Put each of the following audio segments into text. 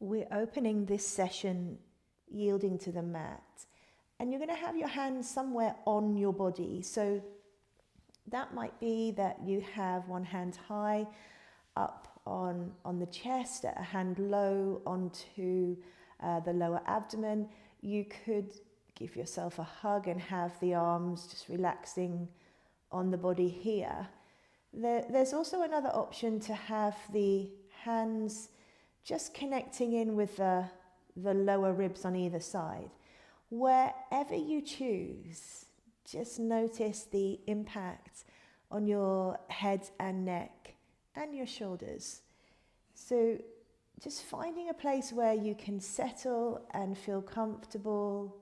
we're opening this session yielding to the mat, and you're going to have your hands somewhere on your body. So that might be that you have one hand high up on the chest, a hand low onto the lower abdomen. You could give yourself a hug and have the arms just relaxing on the body here. There's also another option to have the hands just connecting in with the lower ribs on either side. Wherever you choose, just notice the impact on your head and neck and your shoulders. So just finding a place where you can settle and feel comfortable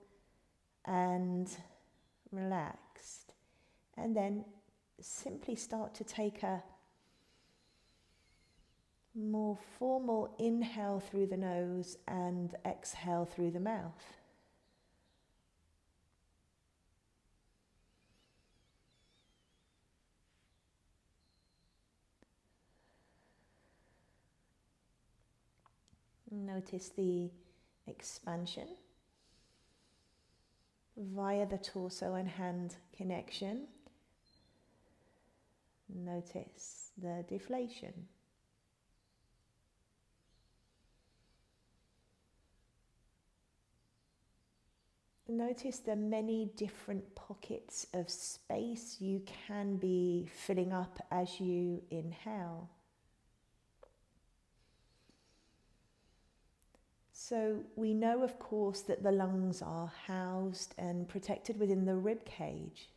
and relaxed, and then simply start to take a more formal inhale through the nose and exhale through the mouth. Notice the expansion via the torso and hand connection. Notice the deflation. Notice the many different pockets of space you can be filling up as you inhale. So we know, of course, that the lungs are housed and protected within the rib cage.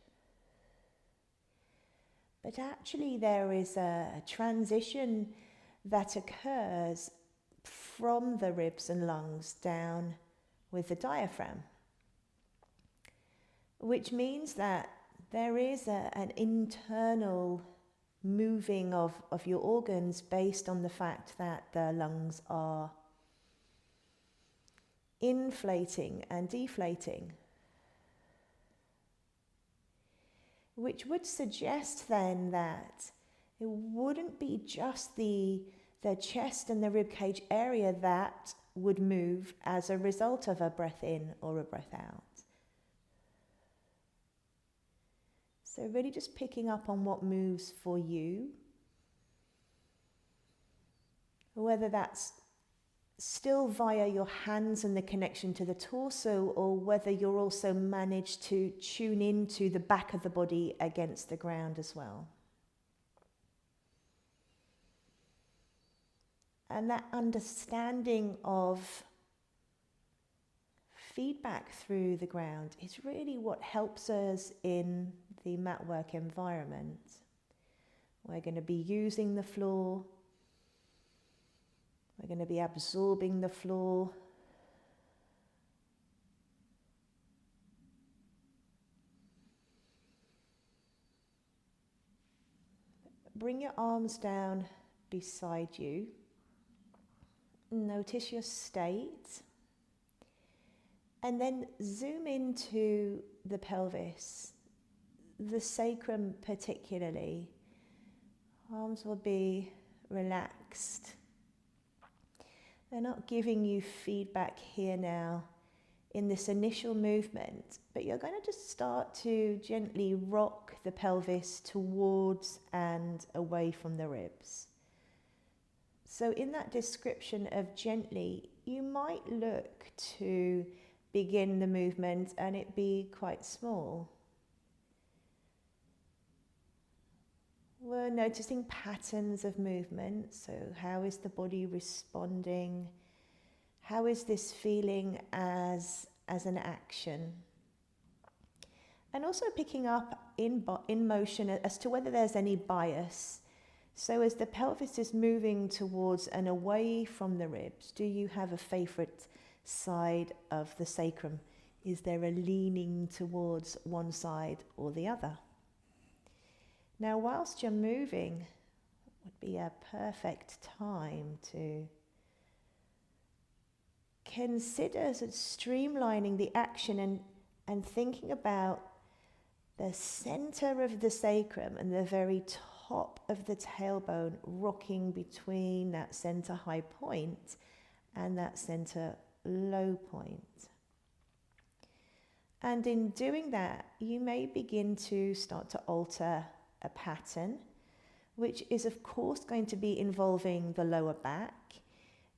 But actually there is a transition that occurs from the ribs and lungs down with the diaphragm, which means that there is an internal moving of your organs based on the fact that the lungs are inflating and deflating, which would suggest then that it wouldn't be just the chest and the ribcage area that would move as a result of a breath in or a breath out. So really just picking up on what moves for you, whether that's still via your hands and the connection to the torso, or whether you're also managed to tune into the back of the body against the ground as well. And that understanding of feedback through the ground is really what helps us in the mat work environment. We're going to be using the floor. We're going to be absorbing the floor. Bring your arms down beside you. Notice your state. And then zoom into the pelvis, the sacrum particularly. Arms will be relaxed. They're not giving you feedback here now in this initial movement, but you're going to just start to gently rock the pelvis towards and away from the ribs. So in that description of gently, you might look to begin the movement and it be quite small. We're noticing patterns of movement. So how is the body responding? How is this feeling as an action? And also picking up in motion as to whether there's any bias. So as the pelvis is moving towards and away from the ribs, do you have a favorite side of the sacrum? Is there a leaning towards one side or the other? Now, whilst you're moving, would be a perfect time to consider sort of streamlining the action and thinking about the center of the sacrum and the very top of the tailbone rocking between that center high point and that center low point. And in doing that, you may begin to start to alter a pattern, which is of course going to be involving the lower back.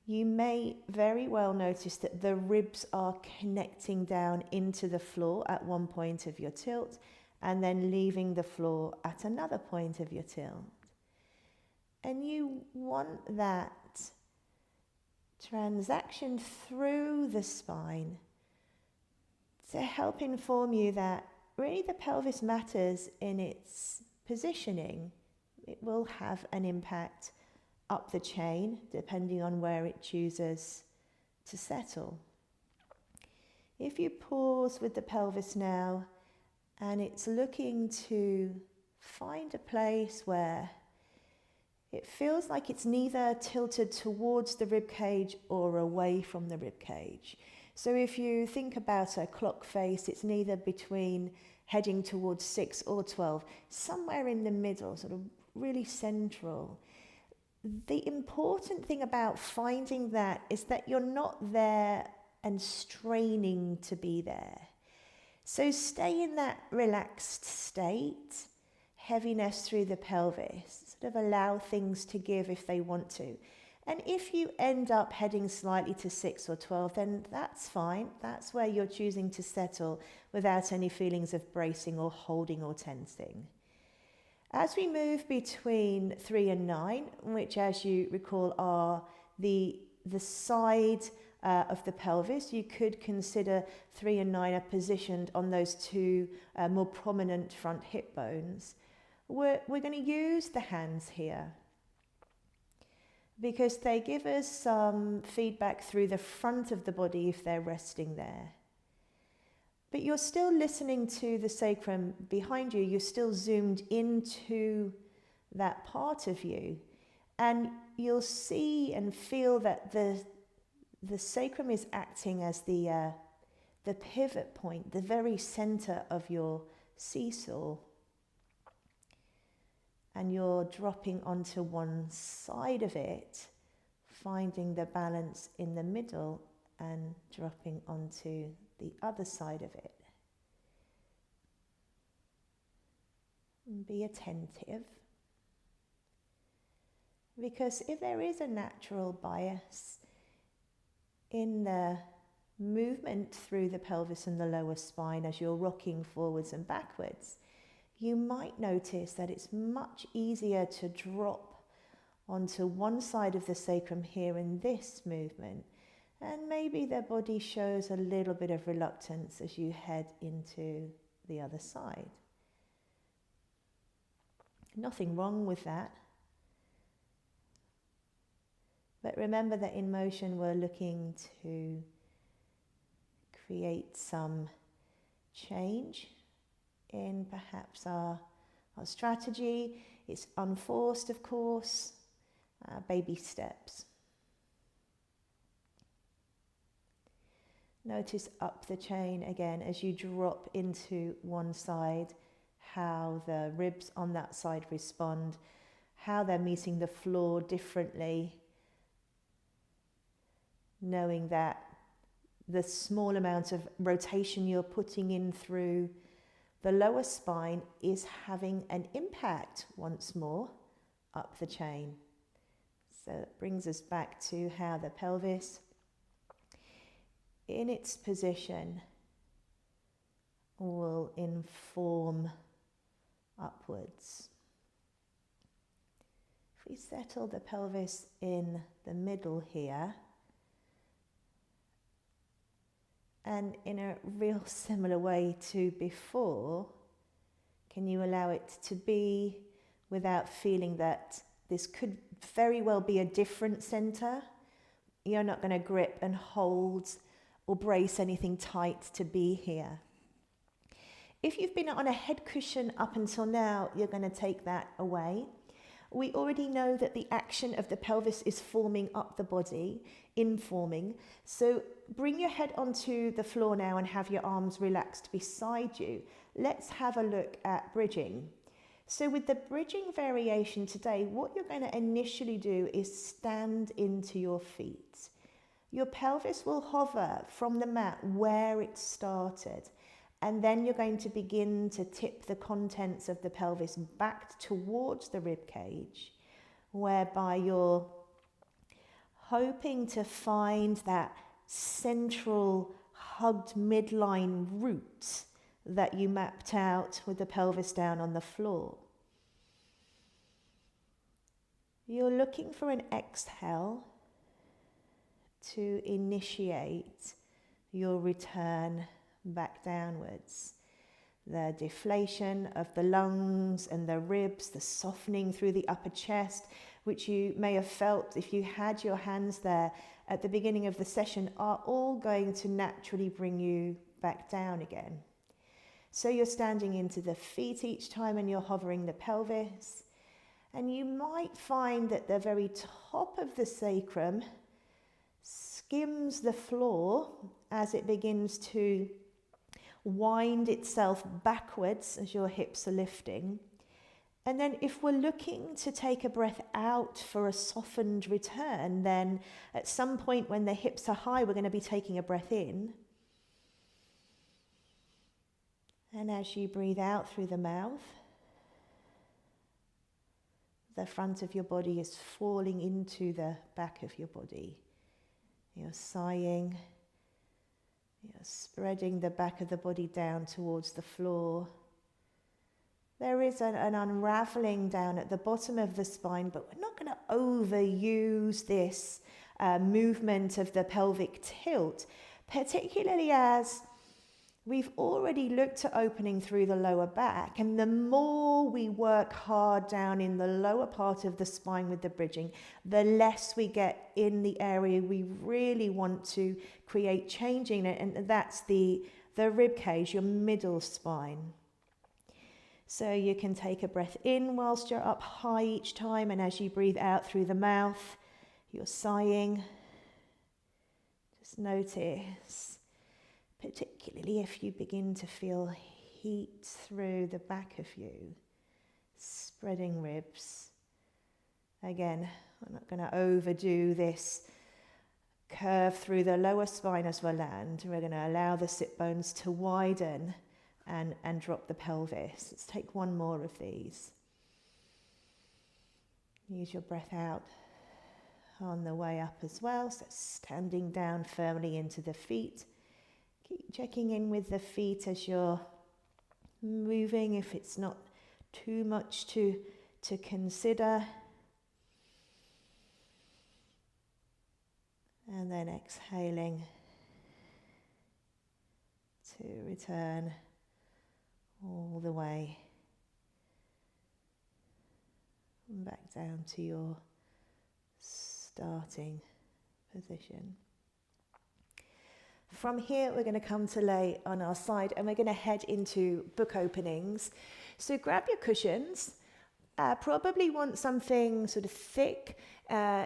You may very well notice that the ribs are connecting down into the floor at one point of your tilt and then leaving the floor at another point of your tilt. And you want that transaction through the spine to help inform you that really the pelvis matters in its positioning. It will have an impact up the chain depending on where it chooses to settle. If you pause with the pelvis now and it's looking to find a place where it feels like it's neither tilted towards the rib cage or away from the rib cage. So if you think about a clock face, it's neither between heading towards 6 or 12, somewhere in the middle, sort of really central. The important thing about finding that is that you're not there and straining to be there. So stay in that relaxed state, heaviness through the pelvis, sort of allow things to give if they want to. And if you end up heading slightly to 6 or 12, then that's fine. That's where you're choosing to settle without any feelings of bracing or holding or tensing. As we move between 3 and 9, which as you recall are the side of the pelvis, you could consider 3 and 9 are positioned on those two more prominent front hip bones. We're going to use the hands here because they give us some feedback through the front of the body if they're resting there. But you're still listening to the sacrum behind you. You're still zoomed into that part of you. And you'll see and feel that the sacrum is acting as the pivot point, the very center of your seesaw. And you're dropping onto one side of it, finding the balance in the middle and dropping onto the other side of it. And be attentive, because if there is a natural bias in the movement through the pelvis and the lower spine as you're rocking forwards and backwards, you might notice that it's much easier to drop onto one side of the sacrum here in this movement, and maybe the body shows a little bit of reluctance as you head into the other side. Nothing wrong with that. But remember that in motion we're looking to create some change in perhaps our strategy. It's unforced, of course, baby steps. Notice up the chain again as you drop into one side, how the ribs on that side respond, how they're meeting the floor differently, knowing that the small amount of rotation you're putting in through the lower spine is having an impact once more up the chain. So that brings us back to how the pelvis in its position will inform upwards. If we settle the pelvis in the middle here, and in a real similar way to before, can you allow it to be without feeling that this could very well be a different center? You're not going to grip and hold or brace anything tight to be here. If you've been on a head cushion up until now, you're going to take that away. We already know that the action of the pelvis is forming up the body, informing. So bring your head onto the floor now and have your arms relaxed beside you. Let's have a look at bridging. So with the bridging variation today, what you're going to initially do is stand into your feet. Your pelvis will hover from the mat where it started, and then you're going to begin to tip the contents of the pelvis back towards the rib cage, whereby you're hoping to find that central hugged midline root that you mapped out with the pelvis down on the floor. You're looking for an exhale to initiate your return back downwards. The deflation of the lungs and the ribs, the softening through the upper chest, which you may have felt if you had your hands there at the beginning of the session, are all going to naturally bring you back down again. So you're standing into the feet each time and you're hovering the pelvis. And you might find that the very top of the sacrum skims the floor as it begins to wind itself backwards as your hips are lifting. And then if we're looking to take a breath out for a softened return, then at some point when the hips are high, we're going to be taking a breath in. And as you breathe out through the mouth, the front of your body is falling into the back of your body. You're sighing. You're spreading the back of the body down towards the floor. There is an unraveling down at the bottom of the spine, but we're not going to overuse this movement of the pelvic tilt, particularly as we've already looked at opening through the lower back. And the more we work hard down in the lower part of the spine with the bridging, the less we get in the area we really want to create change in it. And that's the rib cage, your middle spine. So you can take a breath in whilst you're up high each time, and as you breathe out through the mouth, you're sighing. Just notice, particularly if you begin to feel heat through the back of you, spreading ribs. Again, I'm not going to overdo this curve through the lower spine as we land. We're going to allow the sit bones to widen and drop the pelvis. Let's take one more of these. Use your breath out on the way up as well. So standing down firmly into the feet. Keep checking in with the feet as you're moving, if it's not too much to consider. And then exhaling to return all the way back down to your starting position. From here, we're going to come to lay on our side and we're going to head into book openings. So grab your cushions. Probably want something sort of thick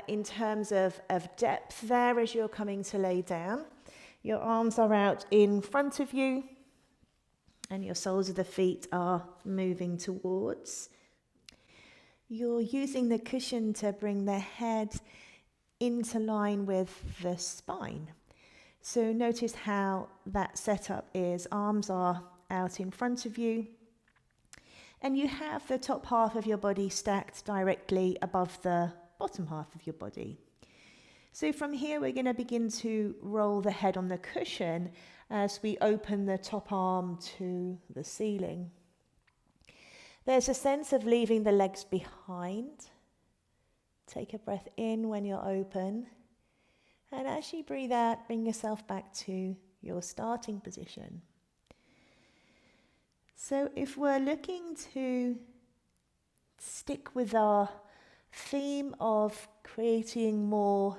in terms of depth there as you're coming to lay down. Your arms are out in front of you and your soles of the feet are moving towards. You're using the cushion to bring the head into line with the spine. So notice how that setup is. Arms are out in front of you. And you have the top half of your body stacked directly above the bottom half of your body. So from here, we're going to begin to roll the head on the cushion as we open the top arm to the ceiling. There's a sense of leaving the legs behind. Take a breath in when you're open. And as you breathe out, bring yourself back to your starting position. So if we're looking to stick with our theme of creating more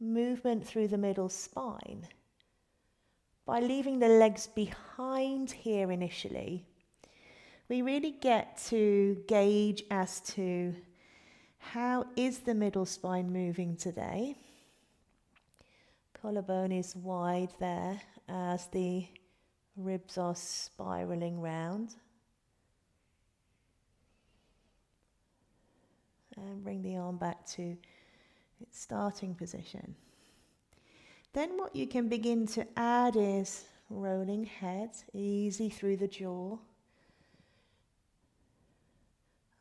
movement through the middle spine, by leaving the legs behind here initially, we really get to gauge as to how is the middle spine moving today. Collarbone is wide there as the ribs are spiraling round. And bring the arm back to its starting position. Then what you can begin to add is rolling head, easy through the jaw.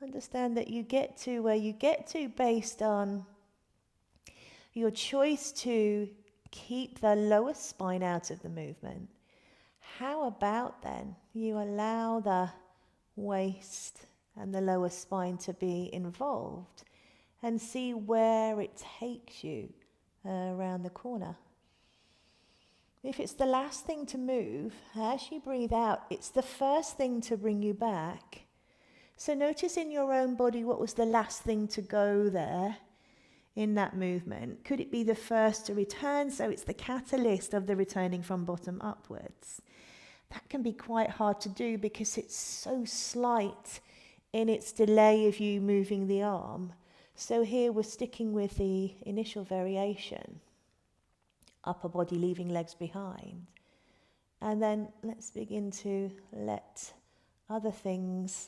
Understand that you get to where you get to based on your choice to keep the lower spine out of the movement. How about then you allow the waist and the lower spine to be involved and see where it takes you around the corner. If it's the last thing to move, as you breathe out, it's the first thing to bring you back. So notice in your own body what was the last thing to go there in that movement. Could it be the first to return? So it's the catalyst of the returning from bottom upwards. That can be quite hard to do because it's so slight in its delay of you moving the arm. So here we're sticking with the initial variation. Upper body leaving legs behind. And then let's begin to let other things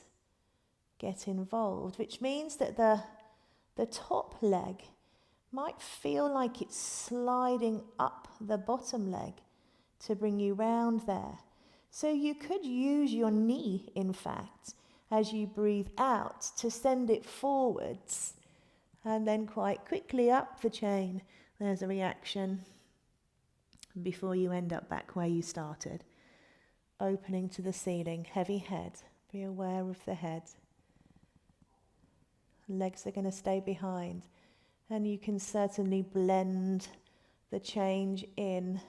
get involved, which means that the top leg might feel like it's sliding up the bottom leg to bring you round there. So you could use your knee, in fact, as you breathe out to send it forwards and then quite quickly up the chain. There's a reaction before you end up back where you started. Opening to the ceiling, heavy head. Be aware of the head. Legs are going to stay behind. And you can certainly blend the change in.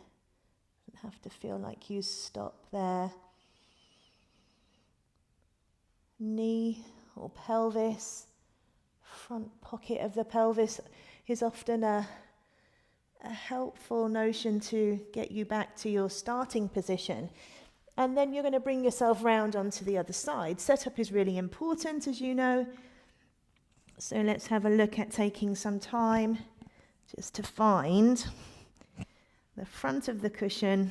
Doesn't have to feel like you stop there. Knee or pelvis. Front pocket of the pelvis is often a helpful notion to get you back to your starting position. And then you're going to bring yourself round onto the other side. Setup is really important, as you know. So let's have a look at taking some time just to find the front of the cushion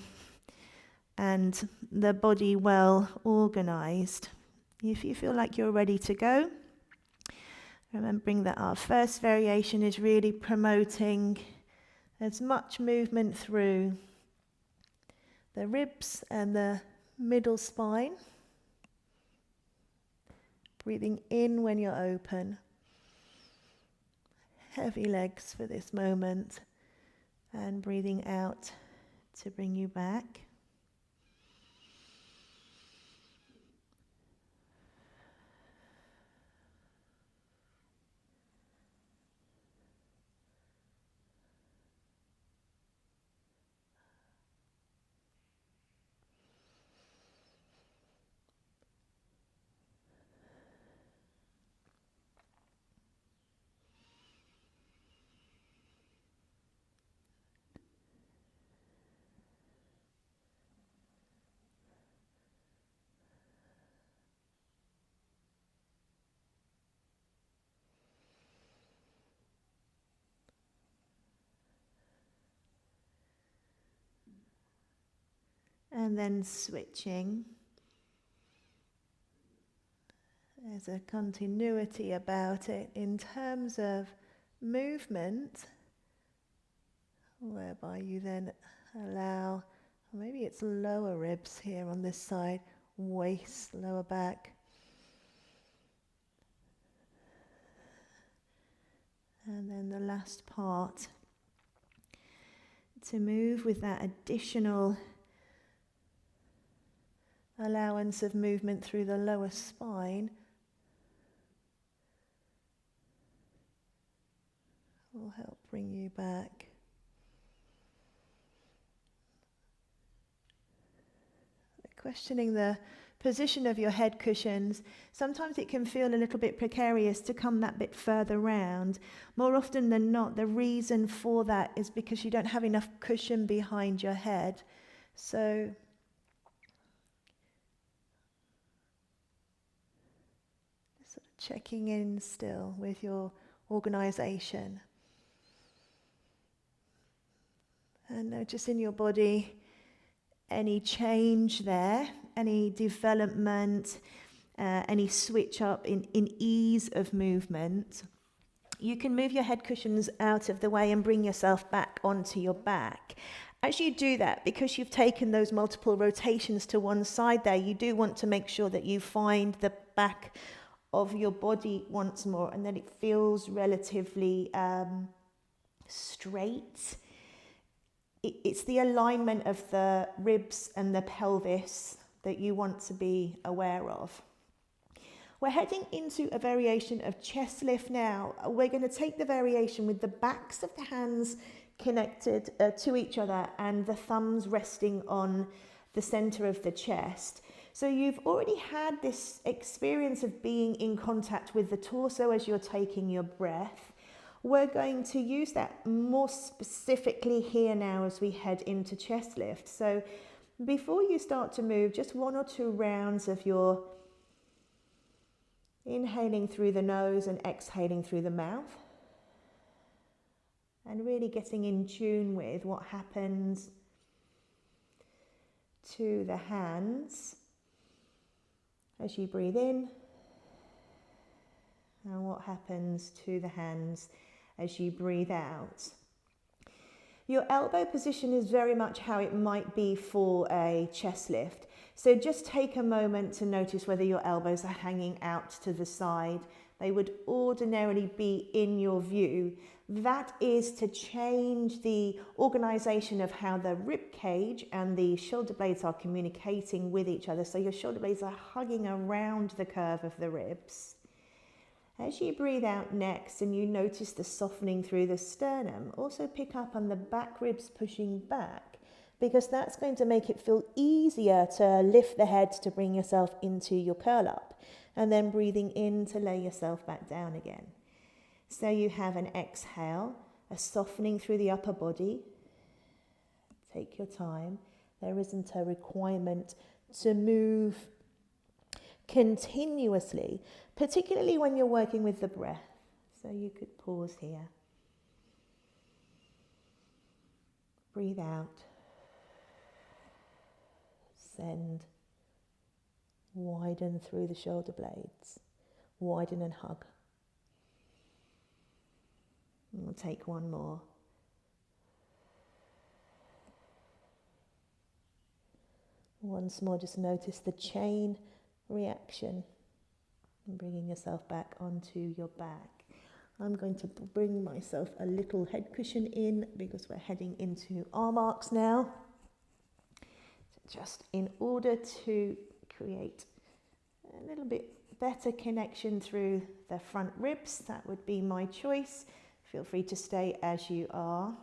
and the body well organized. If you feel like you're ready to go, remembering that our first variation is really promoting as much movement through the ribs and the middle spine. Breathing in when you're open. Heavy legs for this moment. And breathing out to bring you back. And then switching. There's a continuity about it in terms of movement, whereby you then allow, maybe it's lower ribs here on this side, waist, lower back. And then the last part, to move with that additional allowance of movement through the lower spine will help bring you back. Questioning the position of your head cushions, sometimes it can feel a little bit precarious to come that bit further round. More often than not, the reason for that is because you don't have enough cushion behind your head. So sort of checking in still with your organization. And notice in your body any change there, any development, any switch up in ease of movement. you can move your head cushions out of the way and bring yourself back onto your back. As you do that, because you've taken those multiple rotations to one side there, you do want to make sure that you find the back of your body once more and that it feels relatively straight. It's the alignment of the ribs and the pelvis that you want to be aware of. We're heading into a variation of chest lift now. We're going to take the variation with the backs of the hands connected to each other and the thumbs resting on the center of the chest. So you've already had this experience of being in contact with the torso as you're taking your breath. We're going to use that more specifically here now as we head into chest lift. So before you start to move, just 1 or 2 rounds of your inhaling through the nose and exhaling through the mouth. And really getting in tune with what happens to the hands as you breathe in, and what happens to the hands as you breathe out. Your elbow position is very much how it might be for a chest lift. So just take a moment to notice whether your elbows are hanging out to the side. They would ordinarily be in your view. That is to change the organization of how the rib cage and the shoulder blades are communicating with each other. So your shoulder blades are hugging around the curve of the ribs. As you breathe out next and you notice the softening through the sternum, also pick up on the back ribs pushing back, because that's going to make it feel easier to lift the head to bring yourself into your curl up, and then breathing in to lay yourself back down again. So you have an exhale, a softening through the upper body. Take your time. There isn't a requirement to move continuously, particularly when you're working with the breath. So you could pause here. Breathe out. Send. Widen through the shoulder blades. Widen and hug. And we'll take one more. Once more, just notice the chain reaction and bringing yourself back onto your back. I'm going to bring myself a little head cushion in because we're heading into arm arcs now. So just in order to create a little bit better connection through the front ribs, that would be my choice. Feel free to stay as you are.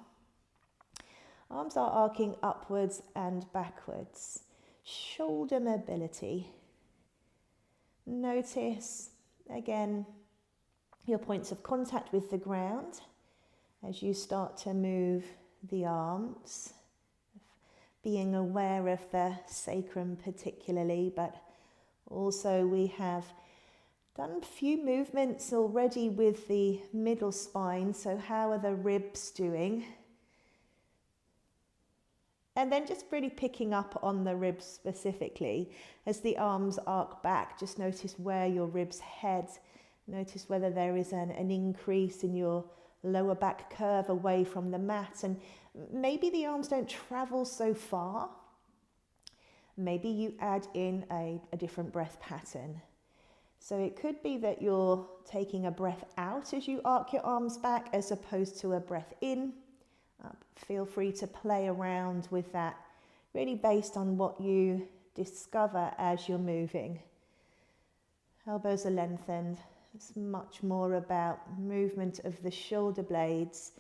Arms are arcing upwards and backwards. Shoulder mobility. Notice, again, your points of contact with the ground as you start to move the arms, being aware of the sacrum particularly, but also we have done a few movements already with the middle spine, so how are the ribs doing? And then just really picking up on the ribs specifically. As the arms arc back, just notice where your ribs head. Notice whether there is an increase in your lower back curve away from the mat. And maybe the arms don't travel so far. Maybe you add in a different breath pattern. So it could be that you're taking a breath out as you arc your arms back as opposed to a breath in. Feel free to play around with that, really based on what you discover as you're moving. Elbows are lengthened. It's much more about movement of the shoulder blades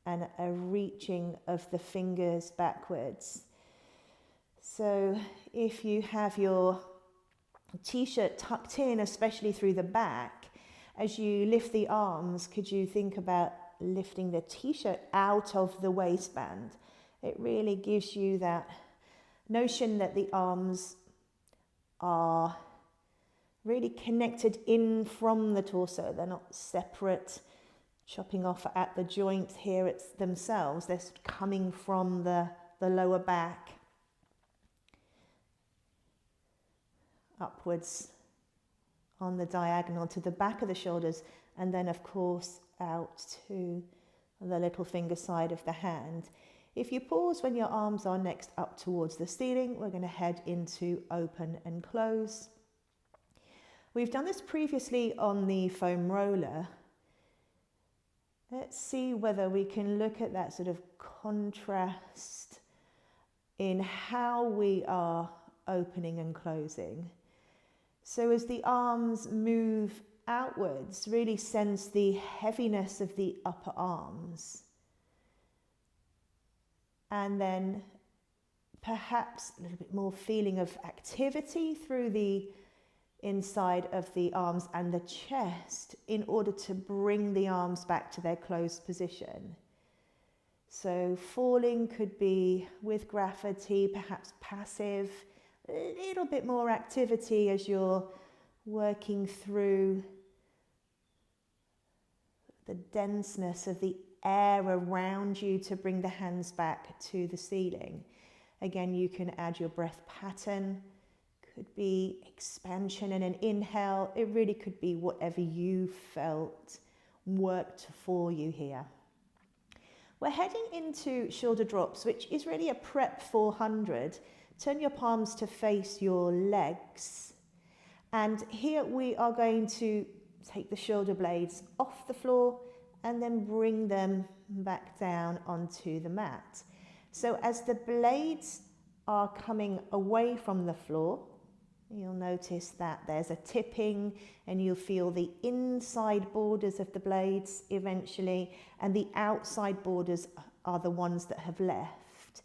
and a reaching of the fingers backwards. So if you have your t-shirt tucked in, especially through the back, as you lift the arms, could you think about lifting the t-shirt out of the waistband? It really gives you that notion that the arms are really connected in from the torso. They're not separate, chopping off at the joints here it's themselves. They're coming from the lower back upwards on the diagonal to the back of the shoulders, and then of course out to the little finger side of the hand. If you pause when your arms are next up towards the ceiling, we're going to head into open and close. We've done this previously on the foam roller. Let's see whether we can look at that sort of contrast in how we are opening and closing. So as the arms move outwards, really sense the heaviness of the upper arms. And then perhaps a little bit more feeling of activity through the inside of the arms and the chest in order to bring the arms back to their closed position. So falling could be with gravity, perhaps passive, a little bit more activity as you're working through the denseness of the air around you to bring the hands back to the ceiling. Again, you can add your breath pattern. Could be expansion and an inhale. It really could be whatever you felt worked for you here. We're heading into shoulder drops, which is really a prep 400. Turn your palms to face your legs. And here we are going to take the shoulder blades off the floor and then bring them back down onto the mat. So as the blades are coming away from the floor, you'll notice that there's a tipping and you'll feel the inside borders of the blades eventually, and the outside borders are the ones that have left.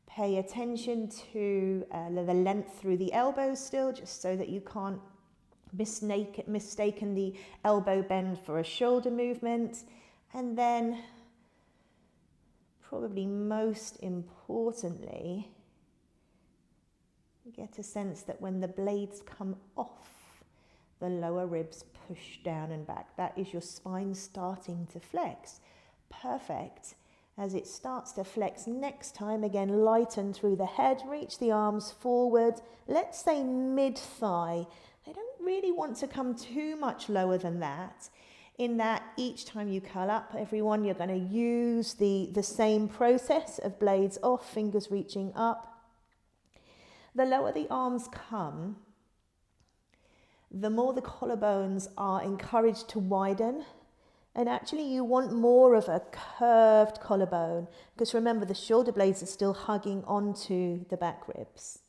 Pay attention to the length through the elbows still, just so that you can't mistaken the elbow bend for a shoulder movement. And then, probably most importantly, get a sense that when the blades come off, the lower ribs push down and back. That is your spine starting to flex. Perfect. As it starts to flex next time, again, lighten through the head, reach the arms forward. Let's say mid-thigh. They don't really want to come too much lower than that. In that, each time you curl up, everyone, you're going to use the same process of blades off, fingers reaching up. The lower the arms come, the more the collarbones are encouraged to widen. And actually you want more of a curved collarbone, because remember, the shoulder blades are still hugging onto the back ribs.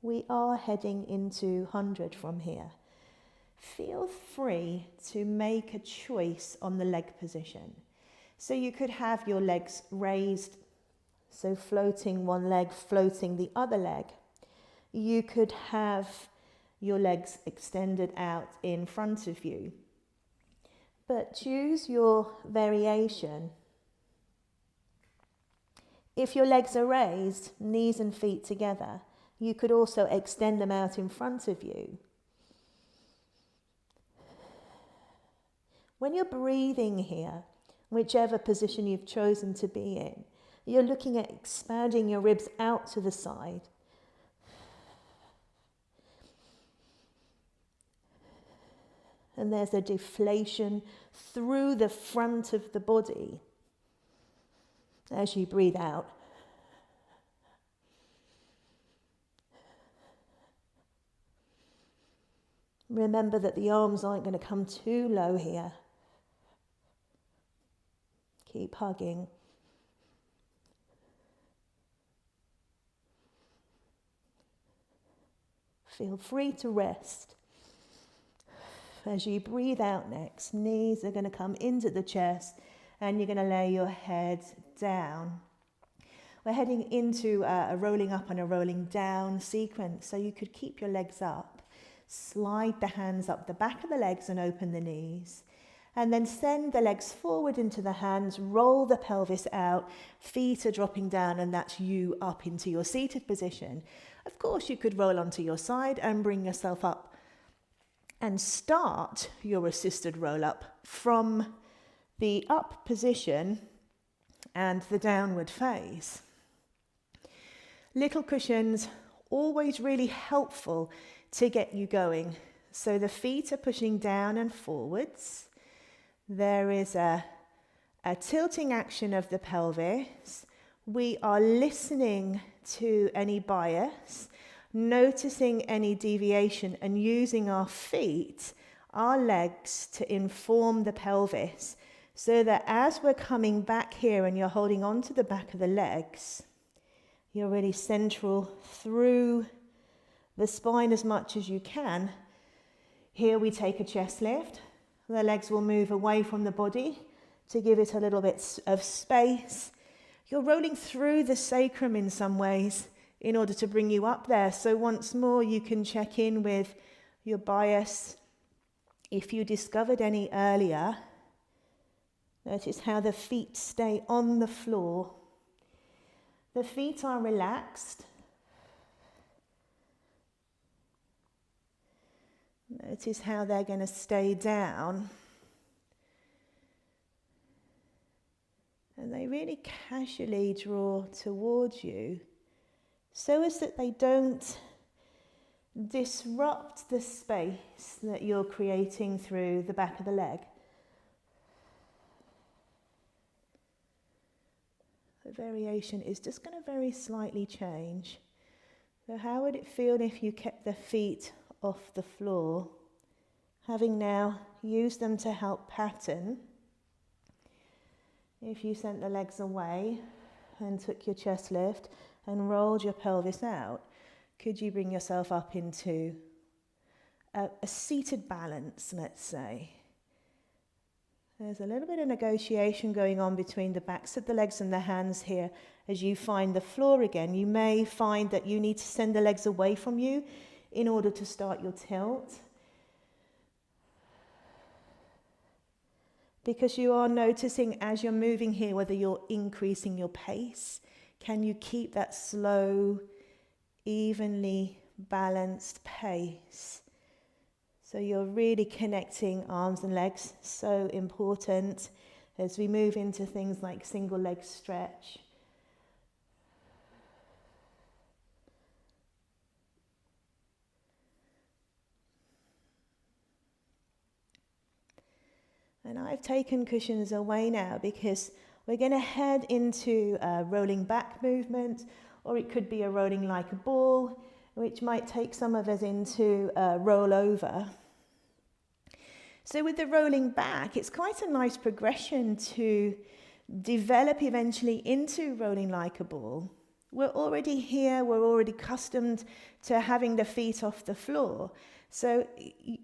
We are heading into 100 from here. Feel free to make a choice on the leg position. So you could have your legs raised, so floating one leg, floating the other leg. You could have your legs extended out in front of you. But choose your variation. If your legs are raised, knees and feet together, you could also extend them out in front of you. When you're breathing here, whichever position you've chosen to be in, you're looking at expanding your ribs out to the side. And there's a deflation through the front of the body as you breathe out. Remember that the arms aren't going to come too low here. Keep hugging. Feel free to rest. As you breathe out next, knees are going to come into the chest and you're going to lay your head down. We're heading into a rolling up and a rolling down sequence, so you could keep your legs up. Slide the hands up the back of the legs and open the knees. And then send the legs forward into the hands, roll the pelvis out, feet are dropping down, and that's you up into your seated position. Of course, you could roll onto your side and bring yourself up and start your assisted roll up from the up position and the downward face. Little cushions, always really helpful to get you going. So the feet are pushing down and forwards. There is a tilting action of the pelvis. We are listening to any bias, noticing any deviation, and using our feet, our legs, to inform the pelvis, so that as we're coming back here and you're holding on to the back of the legs, you're really central through the spine as much as you can. Here we take a chest lift. The legs will move away from the body to give it a little bit of space. You're rolling through the sacrum in some ways in order to bring you up there. So once more, you can check in with your bias. If you discovered any earlier, notice how the feet stay on the floor. The feet are relaxed. Notice how they're going to stay down. And they really casually draw towards you so as that they don't disrupt the space that you're creating through the back of the leg. The variation is just going to very slightly change. So how would it feel if you kept the feet off the floor, having now used them to help pattern? If you sent the legs away and took your chest lift and rolled your pelvis out, could you bring yourself up into a seated balance, let's say? There's a little bit of negotiation going on between the backs of the legs and the hands here. As you find the floor again, you may find that you need to send the legs away from you in order to start your tilt, because you are noticing as you're moving here whether you're increasing your pace. Can you keep that slow, evenly balanced pace? So you're really connecting arms and legs, so important as we move into things like single leg stretch. And I've taken cushions away now because we're going to head into a rolling back movement, or it could be a rolling like a ball, which might take some of us into a roll over. So with the rolling back, it's quite a nice progression to develop eventually into rolling like a ball. We're already here, we're already accustomed to having the feet off the floor. So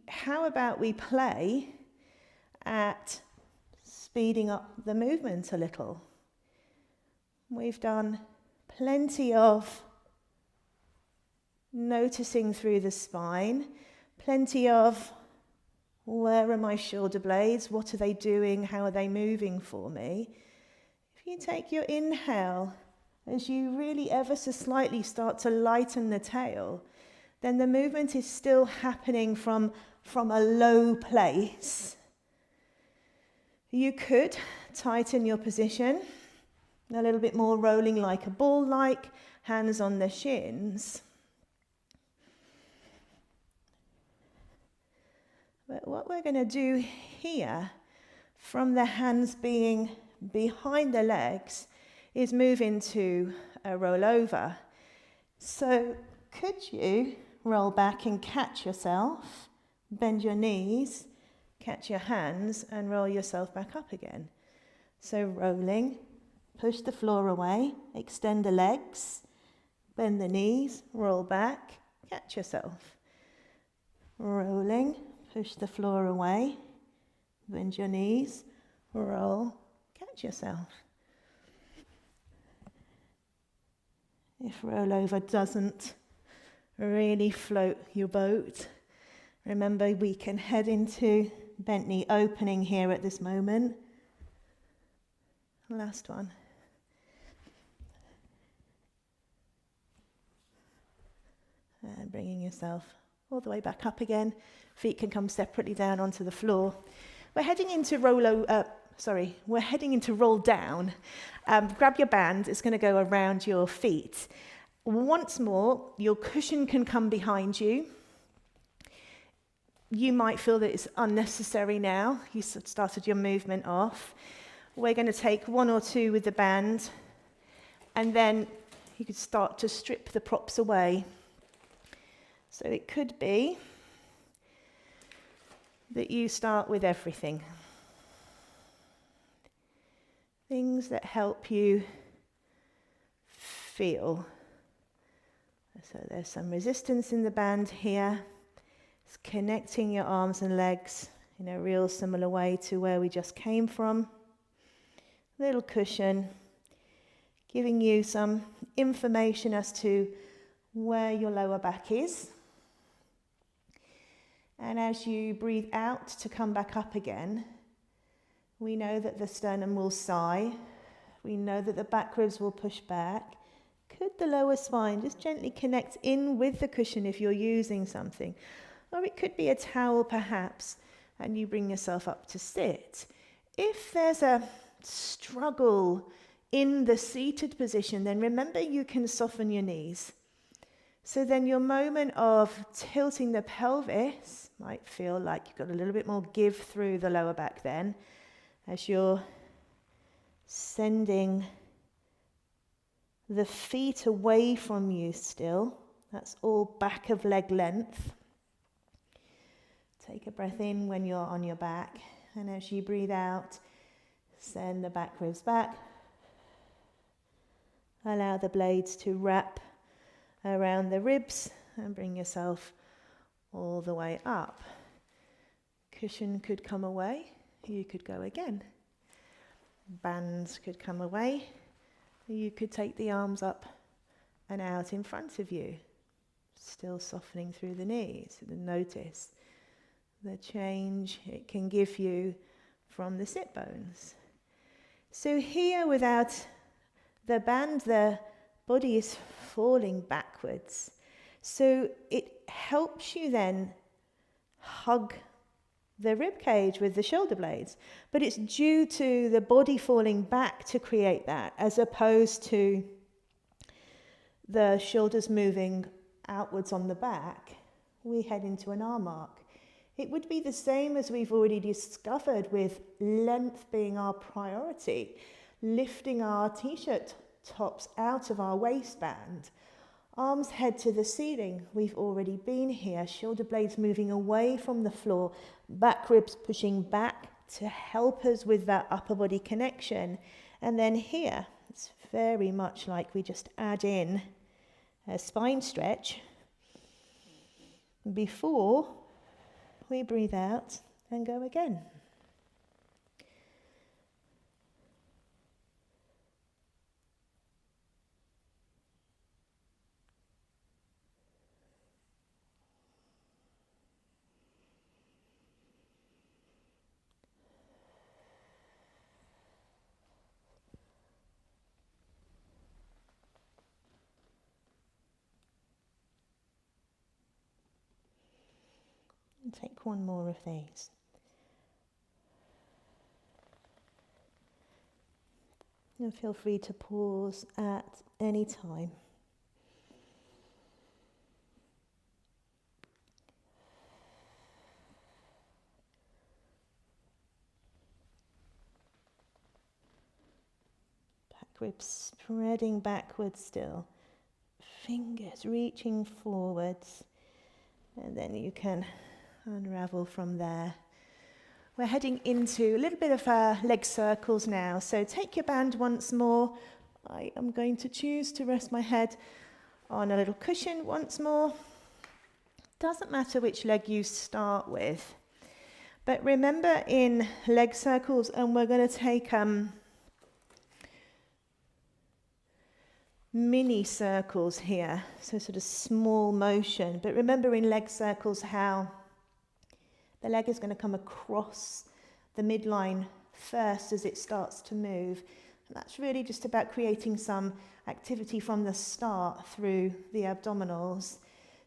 how about we play at speeding up the movement a little? We've done plenty of noticing through the spine, plenty of where are my shoulder blades, what are they doing, how are they moving for me? If you take your inhale, as you really ever so slightly start to lighten the tail, then the movement is still happening from a low place. You could tighten your position, a little bit more rolling like a ball, like hands on the shins. But what we're going to do here, from the hands being behind the legs, is move into a roll over. So could you roll back and catch yourself, bend your knees, catch your hands and roll yourself back up again? So rolling, push the floor away, extend the legs, bend the knees, roll back, catch yourself. Rolling, push the floor away, bend your knees, roll, catch yourself. If rollover doesn't really float your boat, remember we can head into bent knee opening here at this moment. Last one. And bringing yourself all the way back up again. Feet can come separately down onto the floor. We're heading into roll down. Grab your band, it's going to go around your feet. Once more, your cushion can come behind you. you might feel that it's unnecessary now. You started your movement off. We're going to take 1 or 2 with the band, and then you could start to strip the props away. So it could be that you start with everything. Things that help you feel. So there's some resistance in the band here. It's connecting your arms and legs in a real similar way to where we just came from. Little cushion, giving you some information as to where your lower back is. And as you breathe out to come back up again, we know that the sternum will sigh. We know that the back ribs will push back. Could the lower spine just gently connect in with the cushion if you're using something? Or it could be a towel perhaps, and you bring yourself up to sit. If there's a struggle in the seated position, then remember you can soften your knees. So then your moment of tilting the pelvis might feel like you've got a little bit more give through the lower back then, as you're sending the feet away from you still. That's all back of leg length. Take a breath in when you're on your back, and as you breathe out, send the back ribs back. Allow the blades to wrap around the ribs and bring yourself all the way up. Cushion could come away, you could go again. Bands could come away, you could take the arms up and out in front of you, still softening through the knees. And notice the change it can give you from the sit bones. So here, without the band, the body is falling backwards. So it helps you then hug the rib cage with the shoulder blades. But it's due to the body falling back to create that, as opposed to the shoulders moving outwards on the back. We head into an arm arc. It would be the same as we've already discovered with length being our priority, lifting our t-shirt tops out of our waistband. Arms head to the ceiling. We've already been here. Shoulder blades moving away from the floor. Back ribs pushing back to help us with that upper body connection. And then here, it's very much like we just add in a spine stretch before we breathe out and go again. And take one more of these. And feel free to pause at any time. Back ribs spreading backwards still. Fingers reaching forwards. And then you can unravel from there. We're heading into a little bit of leg circles now. So take your band once more. I am going to choose to rest my head on a little cushion once more. Doesn't matter which leg you start with. But remember in leg circles, and we're going to take mini circles here. So sort of small motion. But remember in leg circles how the leg is going to come across the midline first as it starts to move. And that's really just about creating some activity from the start through the abdominals.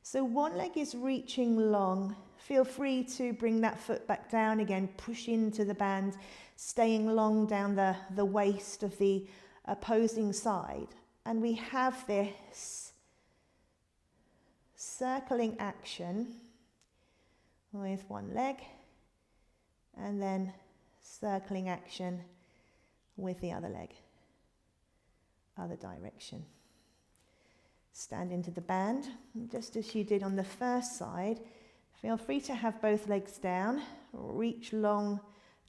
So one leg is reaching long. Feel free to bring that foot back down again, push into the band, staying long down the waist of the opposing side. And we have this circling action with one leg, and then circling action with the other leg, other direction. Stand into the band, just as you did on the first side. Feel free to have both legs down, reach long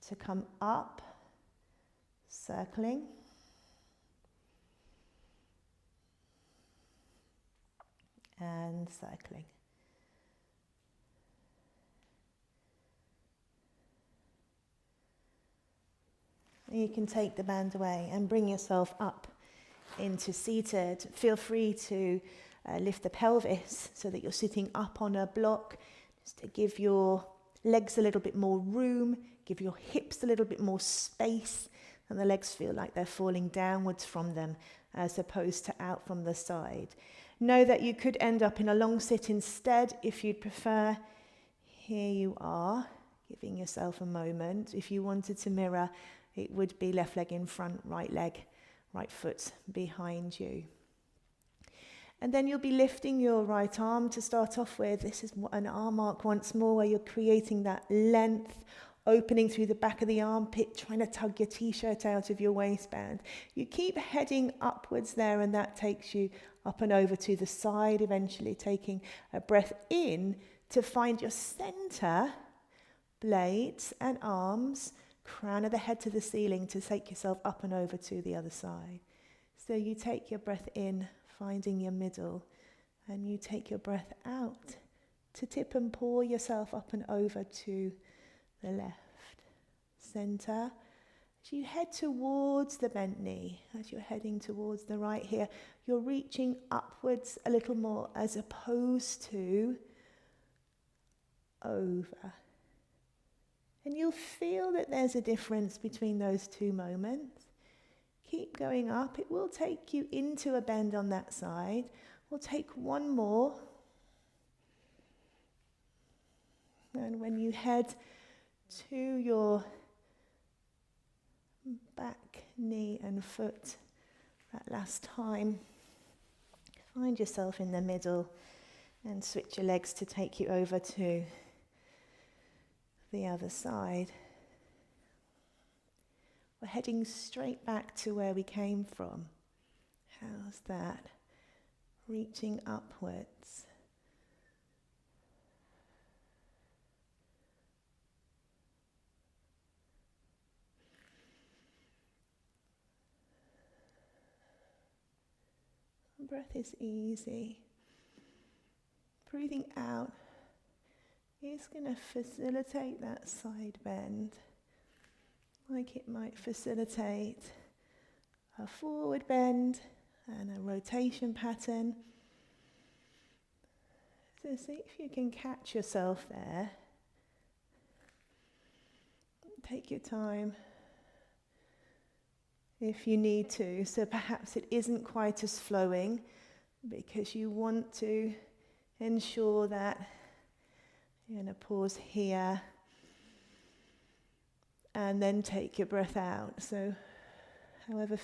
to come up, circling. And circling. You can take the band away and bring yourself up into seated. Feel free to lift the pelvis so that you're sitting up on a block, just to give your legs a little bit more room, give your hips a little bit more space, and the legs feel like they're falling downwards from them as opposed to out from the side. Know that you could end up in a long sit instead if you'd prefer. Here you are, giving yourself a moment. If you wanted to mirror, it would be left leg in front, right foot behind you. And then you'll be lifting your right arm to start off with. This is an arm arc once more, where you're creating that length, opening through the back of the armpit, trying to tug your t-shirt out of your waistband. You keep heading upwards there, and that takes you up and over to the side, eventually taking a breath in to find your center, blades and arms, crown of the head to the ceiling, to take yourself up and over to the other side. So you take your breath in, finding your middle, and you take your breath out to tip and pour yourself up and over to the left. Center. As you head towards the bent knee, as you're heading towards the right here, you're reaching upwards a little more as opposed to over. And you'll feel that there's a difference between those two moments. Keep going up. It will take you into a bend on that side. We'll take one more. And when you head to your back, knee and foot that last time, find yourself in the middle and switch your legs to take you over to the other side. We're heading straight back to where we came from. How's that? Reaching upwards. Breath is easy. Breathing out is going to facilitate that side bend, like it might facilitate a forward bend and a rotation pattern. So see if you can catch yourself there. Take your time if you need to. So perhaps it isn't quite as flowing because you want to ensure that you're going to pause here and then take your breath out. So however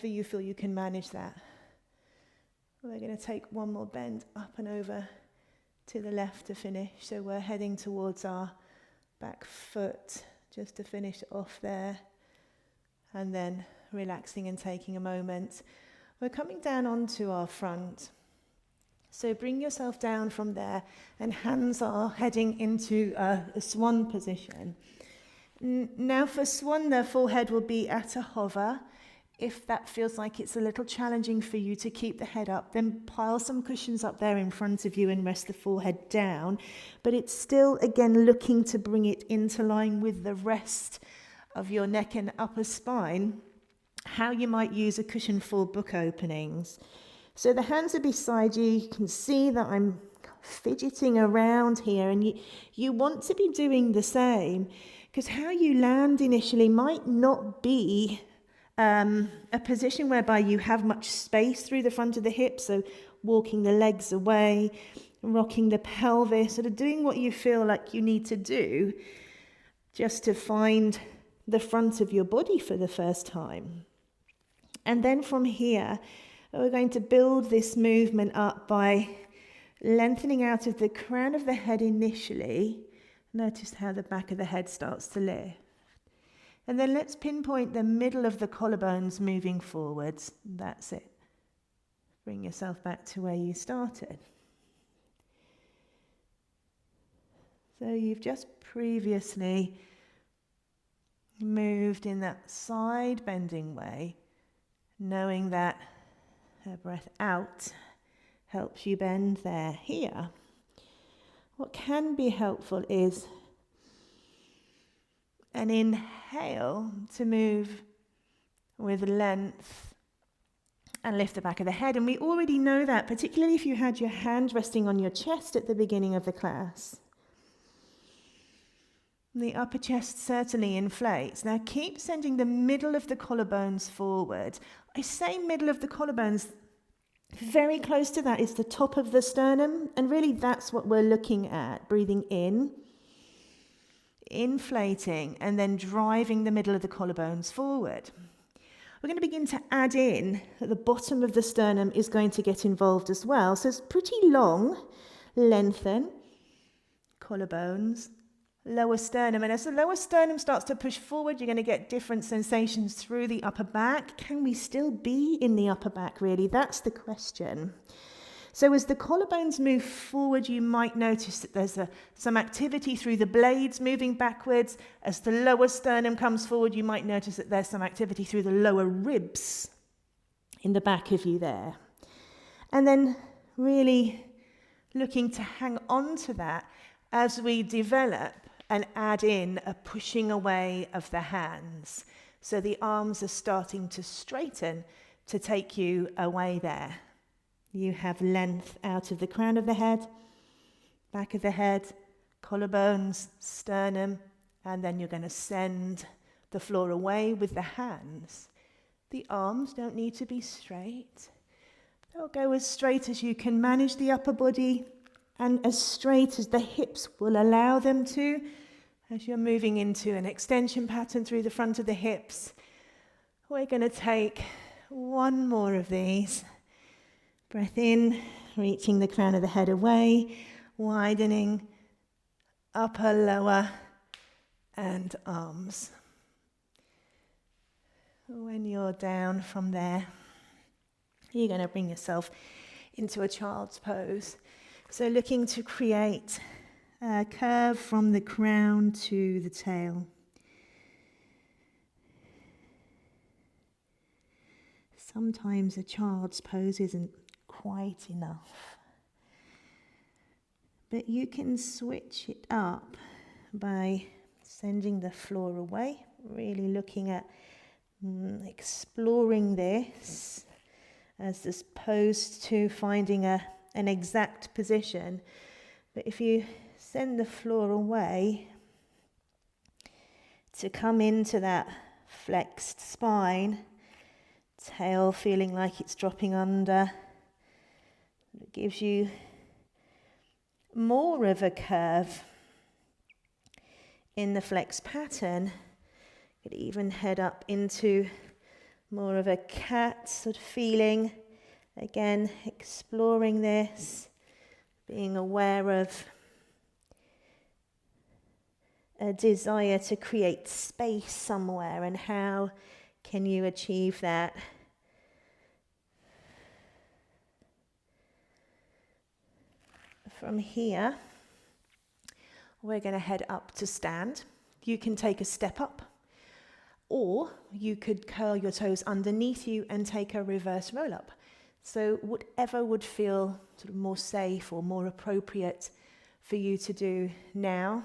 you feel you can manage that. We're going to take one more bend up and over to the left to finish. So we're heading towards our back foot just to finish off there. And then relaxing and taking a moment. We're coming down onto our front. So bring yourself down from there, and hands are heading into a swan position. Now for swan, the forehead will be at a hover. If that feels like it's a little challenging for you to keep the head up, then pile some cushions up there in front of you and rest the forehead down. But it's still, again, looking to bring it into line with the rest of your neck and upper spine, how you might use a cushion for book openings. So the hands are beside you. You can see that I'm fidgeting around here, and you want to be doing the same, because how you land initially might not be a position whereby you have much space through the front of the hips, so walking the legs away, rocking the pelvis, sort of doing what you feel like you need to do just to find the front of your body for the first time. And then from here, we're going to build this movement up by lengthening out of the crown of the head initially. Notice how the back of the head starts to lift. And then let's pinpoint the middle of the collarbones moving forwards. That's it. Bring yourself back to where you started. So you've just previously moved in that side bending way, knowing that a breath out helps you bend there. Here, what can be helpful is an inhale to move with length and lift the back of the head. And we already know that, particularly if you had your hand resting on your chest at the beginning of the class. The upper chest certainly inflates. Now keep sending the middle of the collarbones forward. I say middle of the collarbones, very close to that is the top of the sternum, and really that's what we're looking at. Breathing in, inflating, and then driving the middle of the collarbones forward. We're going to begin to add in that the bottom of the sternum is going to get involved as well. So it's pretty long, lengthen, collarbones, lower sternum. And as the lower sternum starts to push forward, you're going to get different sensations through the upper back. Can we still be in the upper back, really? That's the question. So as the collarbones move forward, you might notice that there's some activity through the blades moving backwards. As the lower sternum comes forward, you might notice that there's some activity through the lower ribs in the back of you there. And then really looking to hang on to that as we develop and add in a pushing away of the hands. So the arms are starting to straighten to take you away there. You have length out of the crown of the head, back of the head, collarbones, sternum, and then you're going to send the floor away with the hands. The arms don't need to be straight. They'll go as straight as you can manage the upper body and as straight as the hips will allow them to as you're moving into an extension pattern through the front of the hips. We're going to take one more of these. Breath in, reaching the crown of the head away, widening, upper, lower, and arms. When you're down from there, you're going to bring yourself into a child's pose. So looking to create a curve from the crown to the tail. Sometimes a child's pose isn't quite enough, but you can switch it up by sending the floor away, really looking at exploring this as opposed to finding an exact position. But if you send the floor away to come into that flexed spine, tail feeling like it's dropping under, it gives you more of a curve in the flex pattern. Could even head up into more of a cat sort of feeling. Again, exploring this, being aware of a desire to create space somewhere and how can you achieve that. From here, we're going to head up to stand. You can take a step up, or you could curl your toes underneath you and take a reverse roll up. So whatever would feel sort of more safe or more appropriate for you to do now.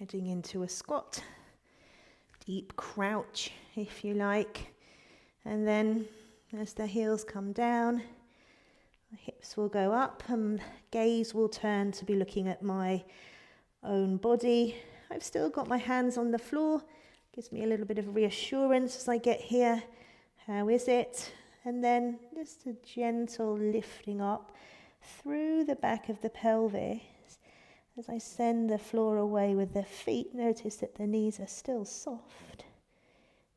Heading into a squat, deep crouch if you like, and then as the heels come down, the hips will go up and gaze will turn to be looking at my own body. I've still got my hands on the floor, gives me a little bit of reassurance as I get here. How is it? And then just a gentle lifting up through the back of the pelvis. As I send the floor away with the feet, notice that the knees are still soft.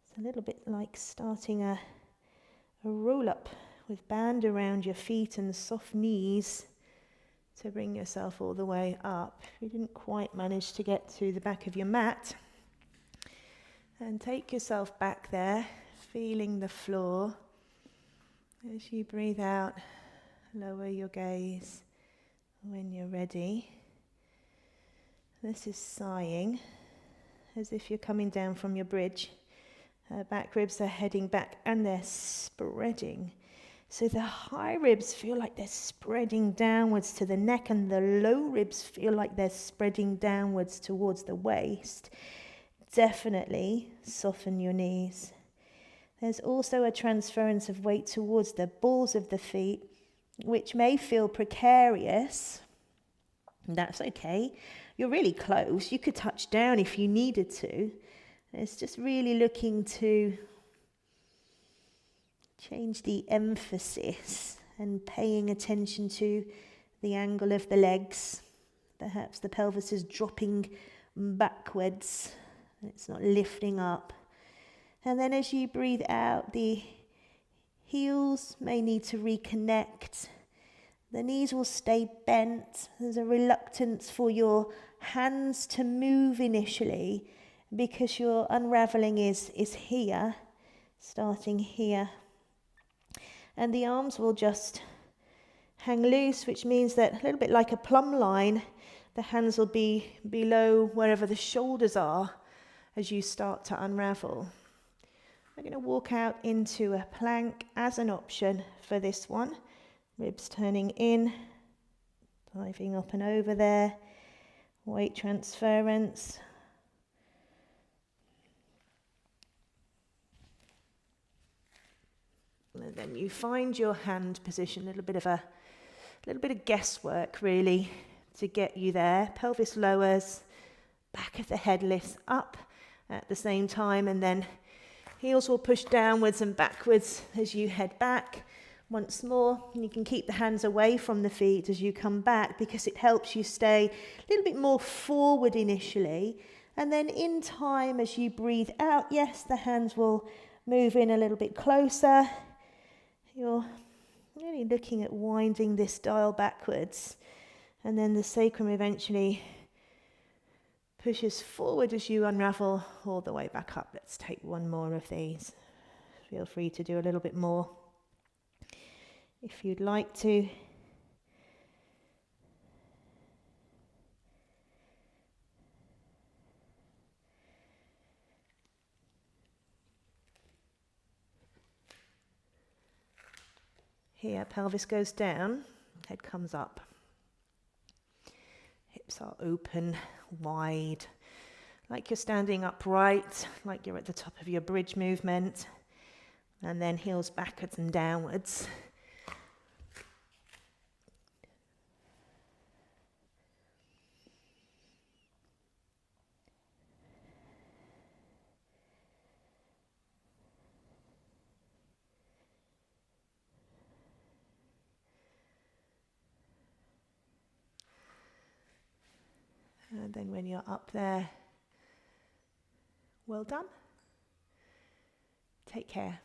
It's a little bit like starting a roll-up with band around your feet and soft knees to bring yourself all the way up. If you didn't quite manage to get to the back of your mat, and take yourself back there, feeling the floor. As you breathe out, lower your gaze when you're ready. This is sighing, as if you're coming down from your bridge. Back ribs are heading back and they're spreading. So the high ribs feel like they're spreading downwards to the neck, and the low ribs feel like they're spreading downwards towards the waist. Definitely soften your knees. There's also a transference of weight towards the balls of the feet, which may feel precarious. That's okay. You're really close. You could touch down if you needed to. It's just really looking to change the emphasis and paying attention to the angle of the legs. Perhaps the pelvis is dropping backwards. It's not lifting up. And then as you breathe out, the heels may need to reconnect. The knees will stay bent. There's a reluctance for your hands to move initially because your unraveling is here, starting here. And the arms will just hang loose, which means that a little bit like a plumb line, the hands will be below wherever the shoulders are as you start to unravel. We're going to walk out into a plank as an option for this one. Ribs turning in, diving up and over there, weight transference. And then you find your hand position, a little bit of guesswork really to get you there. Pelvis lowers, back of the head lifts up at the same time, and then heels will push downwards and backwards as you head back. Once more, you can keep the hands away from the feet as you come back because it helps you stay a little bit more forward initially. And then in time, as you breathe out, yes, the hands will move in a little bit closer. You're really looking at winding this dial backwards. And then the sacrum eventually pushes forward as you unravel all the way back up. Let's take one more of these. Feel free to do a little bit more if you'd like to. Here, pelvis goes down, head comes up. Hips are open, wide, like you're standing upright, like you're at the top of your bridge movement. And then heels backwards and downwards. And then when you're up there, well done. Take care.